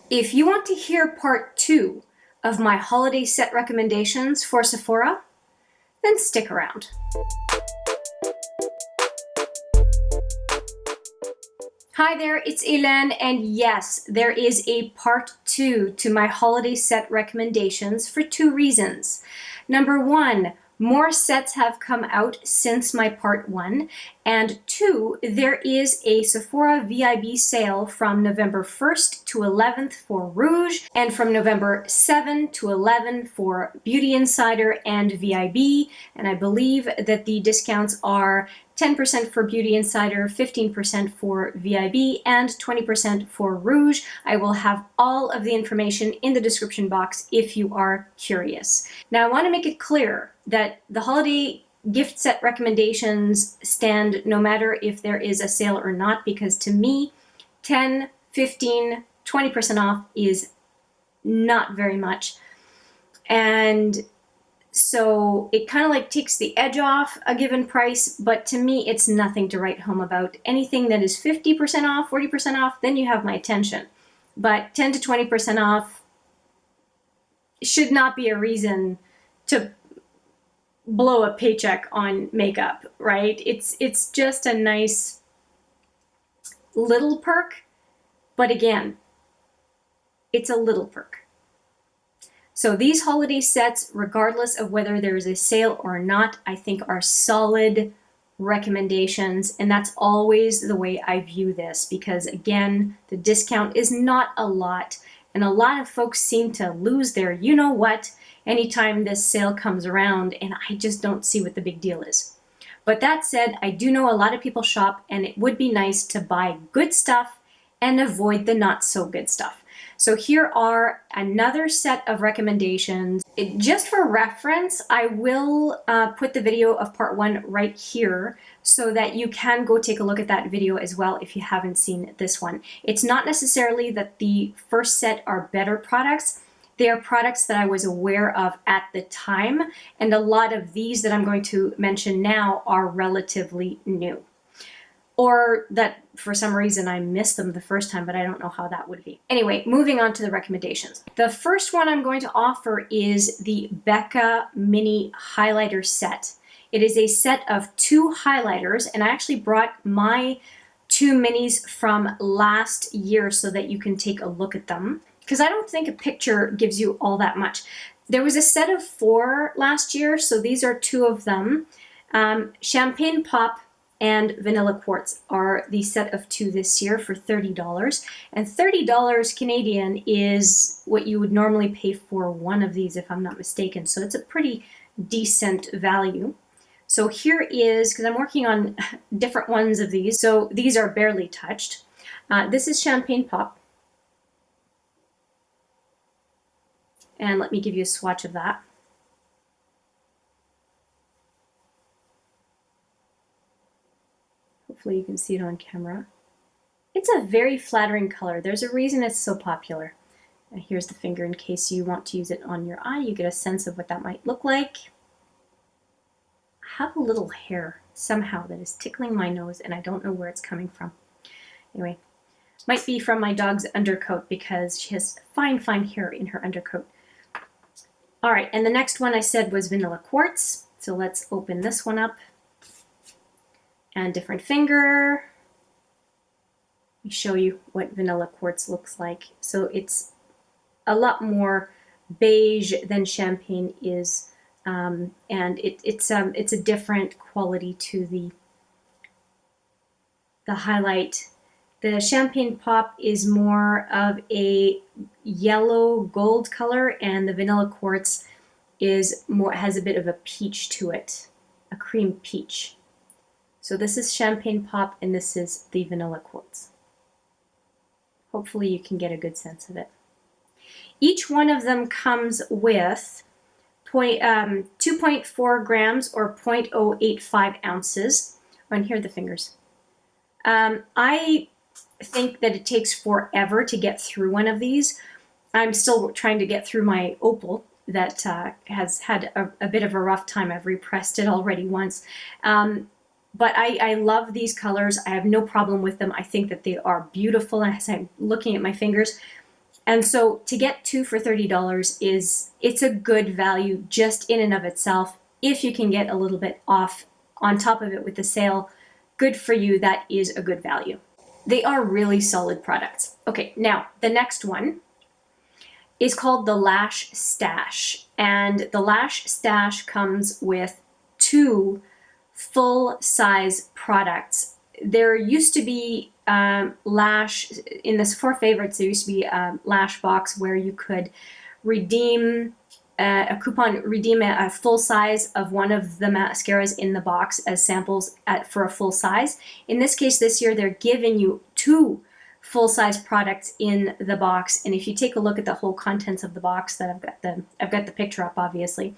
If you want to hear part 2 of my holiday set recommendations for Sephora, then stick around. Hi there, it's Hélène, and yes, there is a part 2 to my holiday set recommendations for 2 reasons. Number 1, more sets have come out since my part 1, and 2, there is a Sephora VIB sale from November 1st to 11th for Rouge, and from November 7 to 11 for Beauty Insider and VIB, and I believe that the discounts are 10% for Beauty Insider, 15% for VIB, and 20% for Rouge. I will have all of the information in the description box if you are curious. Now, I want to make it clear that the holiday gift set recommendations stand no matter if there is a sale or not, because to me, 10, 15, 20% off is not very much. And so it kind of like takes the edge off a given price, but to me, it's nothing to write home about. Anything that is 50% off, 40% off, then you have my attention. But 10 to 20% off should not be a reason to blow a paycheck on makeup, right? It's just a nice little perk, but again, it's a little perk. So these holiday sets, regardless of whether there is a sale or not, I think are solid recommendations, and that's always the way I view this, because again, the discount is not a lot, and a lot of folks seem to lose their you-know-what anytime this sale comes around, and I just don't see what the big deal is. But that said, I do know a lot of people shop, and it would be nice to buy good stuff and avoid the not so good stuff. So here are another set of recommendations. Just for reference, I will put the video of part 1 right here so that you can go take a look at that video as well if you haven't seen this one. It's not necessarily that the first set are better products. They are products that I was aware of at the time, and a lot of these that I'm going to mention now are relatively new. Or that for some reason I missed them the first time, but I don't know how that would be. Anyway, moving on to the recommendations. The first one I'm going to offer is the Becca Mini Highlighter Set. It is a set of 2 highlighters, and I actually brought my 2 minis from last year so that you can take a look at them, because I don't think a picture gives you all that much. There was a set of 4 last year, so these are 2 of them. Champagne Pop and Vanilla Quartz are the set of 2 this year for $30. And $30 Canadian is what you would normally pay for one of these, if I'm not mistaken. So it's a pretty decent value. So here is, because I'm working on different ones of these, so these are barely touched. This is Champagne Pop. And let me give you a swatch of that. Hopefully you can see it on camera. It's a very flattering color. There's a reason it's so popular. And here's the finger in case you want to use it on your eye. You get a sense of what that might look like. I have a little hair somehow that is tickling my nose, and I don't know where it's coming from. Anyway, might be from my dog's undercoat because she has fine, fine hair in her undercoat. All right, and the next one I said was Vanilla Quartz. So let's open this one up. And different finger. Let me show you what Vanilla Quartz looks like. So it's a lot more beige than Champagne is, and it's a different quality to the highlight. The Champagne Pop is more of a yellow gold color, and the Vanilla Quartz has a bit of a peach to it, a cream peach. So this is Champagne Pop, and this is the Vanilla Quartz. Hopefully you can get a good sense of it. Each one of them comes with 2.4 grams or 0.085 ounces. And here are the fingers. I think that it takes forever to get through one of these. I'm still trying to get through my opal that has had a bit of a rough time. I've repressed it already once. But I love these colors. I have no problem with them. I think that they are beautiful. And as I'm looking at my fingers, And so to get 2 for $30 it's a good value just in and of itself. If you can get a little bit off on top of it with the sale, good for you. That is a good value. They are really solid products. Okay, now the next one is called the Lash Stash. And the Lash Stash comes with 2 full-size products. There used to be lash, in the Sephora favorites, there used to be a lash box where you could redeem redeem a full size of one of the mascaras in the box as samples for a full size. In this case, this year, they're giving you 2 full-size products in the box. And if you take a look at the whole contents of the box, that I've got the picture up, obviously,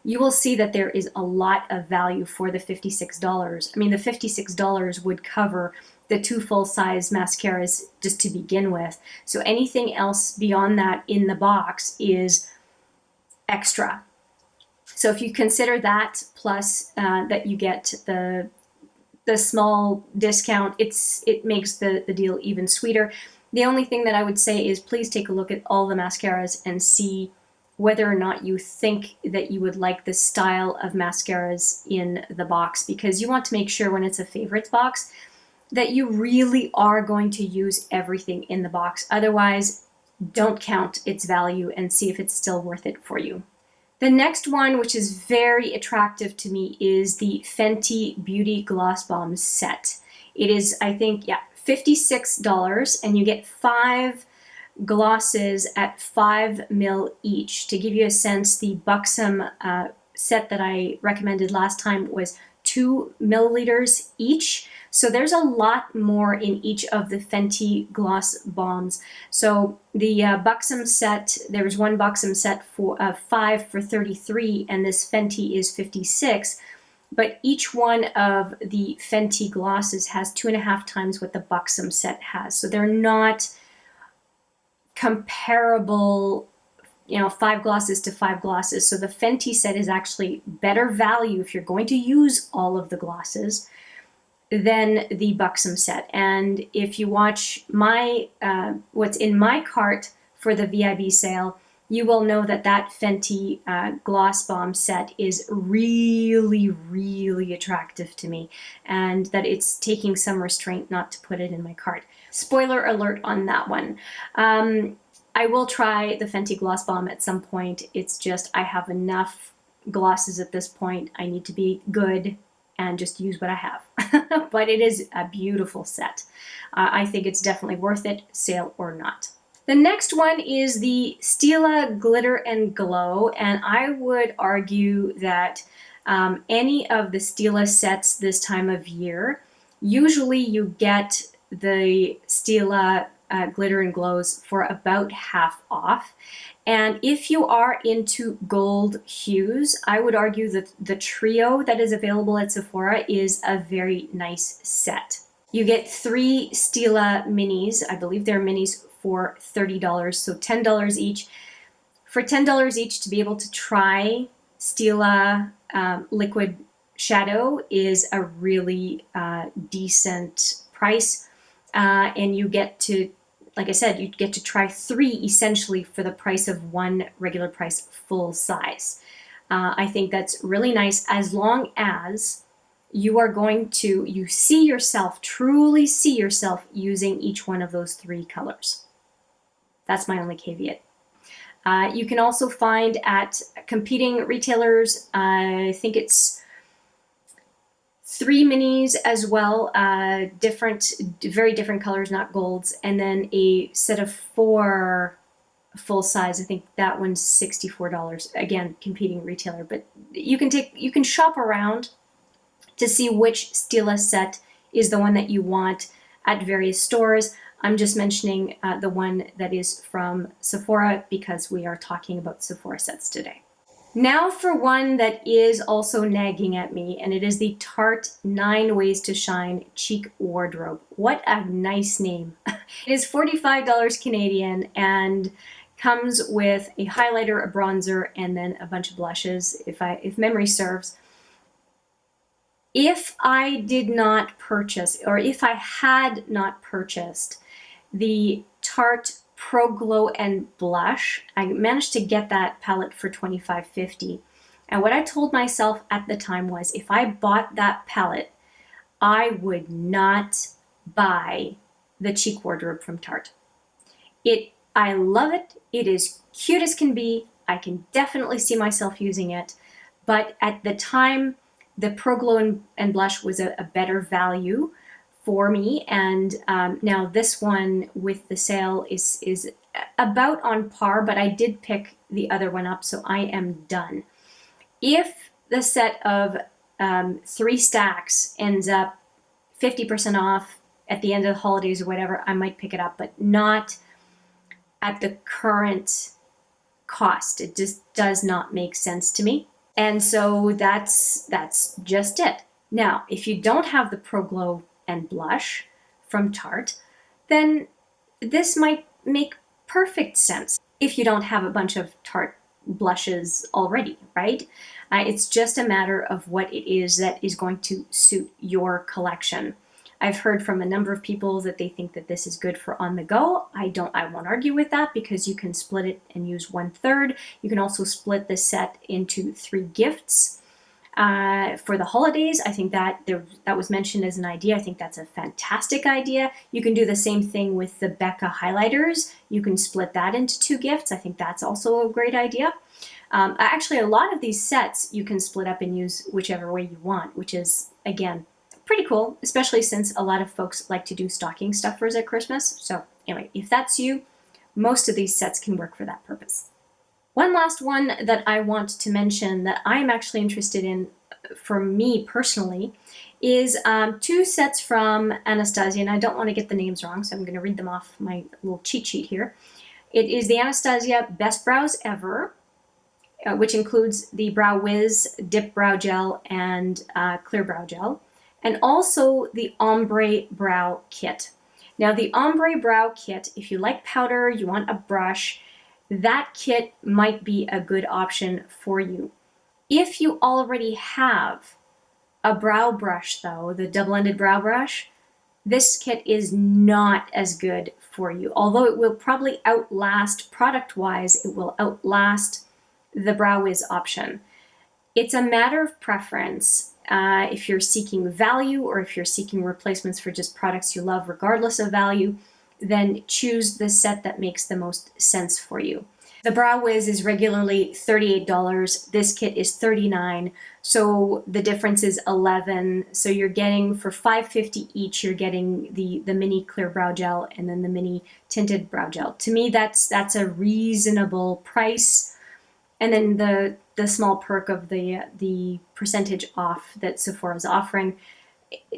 you will see that there is a lot of value for the $56. I mean, the $56 would cover the 2 full-size mascaras just to begin with. So anything else beyond that in the box is extra. So if you consider that plus that you get the small discount, it makes the deal even sweeter. The only thing that I would say is please take a look at all the mascaras and see whether or not you think that you would like the style of mascaras in the box, because you want to make sure when it's a favorites box that you really are going to use everything in the box. Otherwise, don't count its value and see if it's still worth it for you. The next one, which is very attractive to me, is the Fenty Beauty Gloss Balm set. It is, I think, yeah, $56, and you get 5 glosses at 5 ml each. To give you a sense, the Buxom set that I recommended last time was 2 milliliters each. So there's a lot more in each of the Fenty gloss balms. So the Buxom set, there was one Buxom set for 5 for $33, and this Fenty is $56. But each one of the Fenty glosses has 2.5 times what the Buxom set has. So they're not comparable, 5 glosses to 5 glosses. So the Fenty set is actually better value if you're going to use all of the glosses than the Buxom set. And if you watch my what's in my cart for the VIB sale, you will know that that Fenty Gloss Balm set is really, really attractive to me, and that it's taking some restraint not to put it in my cart. Spoiler alert on that one. I will try the Fenty Gloss Balm at some point. It's just I have enough glosses at this point. I need to be good and just use what I have. But it is a beautiful set. I think it's definitely worth it, sale or not. The next one is the Stila Glitter and Glow, and I would argue that any of the Stila sets this time of year, usually you get the Stila Glitter and Glows for about half off. And if you are into gold hues, I would argue that the trio that is available at Sephora is a very nice set. You get 3 Stila minis. I believe they're minis for $30, so $10 each. For $10 each to be able to try Stila liquid shadow is a really decent price. And you get to, like I said, you get to try 3 essentially for the price of 1 regular price full size. I think that's really nice, as long as you are going to, you see yourself, truly see yourself using each one of those 3 colors. That's my only caveat. You can also find at competing retailers, I think it's 3 minis as well, very different colors, not golds, and then a set of 4 full size. I think that one's $64. Again, competing retailer, but you can shop around to see which Stila set is the one that you want at various stores. I'm just mentioning the one that is from Sephora because we are talking about Sephora sets today. Now for one that is also nagging at me, and it is the Tarte 9 Ways to Shine Cheek Wardrobe. What a nice name. It is $45 Canadian and comes with a highlighter, a bronzer, and then a bunch of blushes, if memory serves. If I did not purchase, or if I had not purchased the Tarte Pro Glow and Blush. I managed to get that palette for $25.50. And what I told myself at the time was if I bought that palette, I would not buy the Cheek Wardrobe from Tarte. I love it. It is cute as can be. I can definitely see myself using it. But at the time, the Pro Glow and Blush was a better value for me. And now this one with the sale is about on par, but I did pick the other one up, so I am done. If the set of 3 stacks ends up 50% off at the end of the holidays or whatever, I might pick it up, but not at the current cost. It just does not make sense to me. And so that's just it. Now, if you don't have the Pro Glow and Blush from Tarte, then this might make perfect sense if you don't have a bunch of Tarte blushes already, right? It's just a matter of what it is that is going to suit your collection. I've heard from a number of people that they think that this is good for on the go. I won't argue with that because you can split it and use 1/3. You can also split the set into 3 gifts for the holidays. I think that was mentioned as an idea. I think that's a fantastic idea. You can do the same thing with the Becca highlighters. You can split that into 2 gifts. I think that's also a great idea. Actually, a lot of these sets you can split up and use whichever way you want, which is, again, pretty cool, especially since a lot of folks like to do stocking stuffers at Christmas. So anyway, if that's you, most of these sets can work for that purpose. One last one that I want to mention that I'm actually interested in for me personally is 2 sets from Anastasia, and I don't want to get the names wrong, so I'm going to read them off my little cheat sheet here. It is the Anastasia Best Brows Ever, which includes the Brow Wiz Dip Brow Gel and Clear Brow Gel, and also the Ombre Brow Kit. Now the Ombre Brow Kit, if you like powder, you want a brush, that kit might be a good option for you. If you already have a brow brush though, the double-ended brow brush, this kit is not as good for you. Although it will probably outlast, product-wise, it will outlast the Brow Wiz option. It's a matter of preference. If you're seeking value or if you're seeking replacements for just products you love regardless of value, then choose the set that makes the most sense for you. The Brow Wiz is regularly $38. This kit is $39, so the difference is $11. So you're getting, for $5.50 each, you're getting the mini clear brow gel and then the mini tinted brow gel. To me, that's a reasonable price. And then the small perk of the percentage off that Sephora is offering.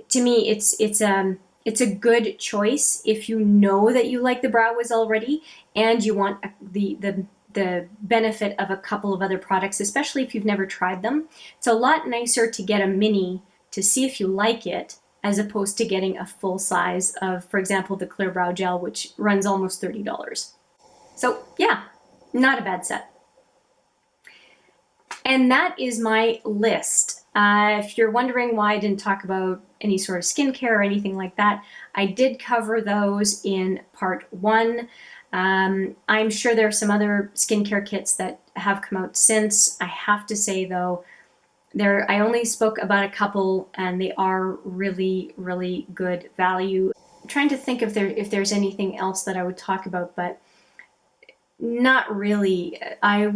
To me, it's a good choice if you know that you like the Brow Wiz already and you want the benefit of a couple of other products, especially if you've never tried them. It's a lot nicer to get a mini to see if you like it as opposed to getting a full size of, for example, the Clear Brow Gel, which runs almost $30. So yeah, not a bad set. And that is my list. If you're wondering why I didn't talk about any sort of skincare or anything like that, I did cover those in part 1. I'm sure there are some other skincare kits that have come out since. I have to say though, I only spoke about a couple and they are really, really good value. I'm trying to think if there's anything else that I would talk about, but not really. I'm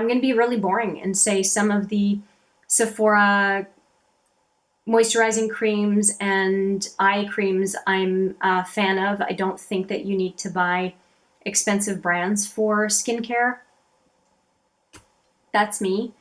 going to be really boring and say some of the Sephora moisturizing creams and eye creams I'm a fan of. I don't think that you need to buy expensive brands for skincare. That's me.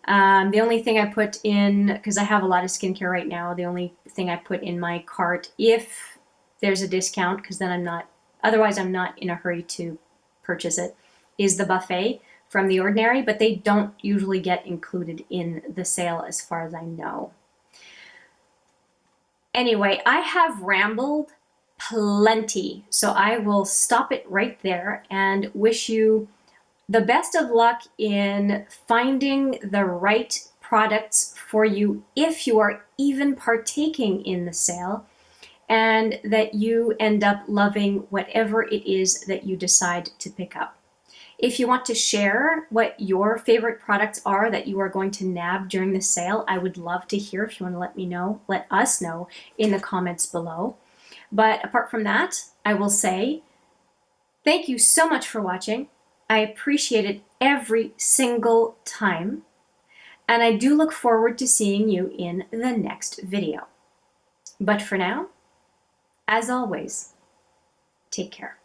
The only thing I put in, because I have a lot of skincare right now, the only thing I put in my cart, if there's a discount, because then otherwise I'm not in a hurry to purchase it, is the Buffet from The Ordinary, but they don't usually get included in the sale as far as I know. Anyway, I have rambled plenty, so I will stop it right there and wish you the best of luck in finding the right products for you if you are even partaking in the sale. and that you end up loving whatever it is that you decide to pick up. If you want to share what your favorite products are that you are going to nab during the sale, I would love to hear. If you want to let me know, let us know in the comments below. But apart from that, I will say thank you so much for watching. I appreciate it every single time. And I do look forward to seeing you in the next video. But for now, as always, take care.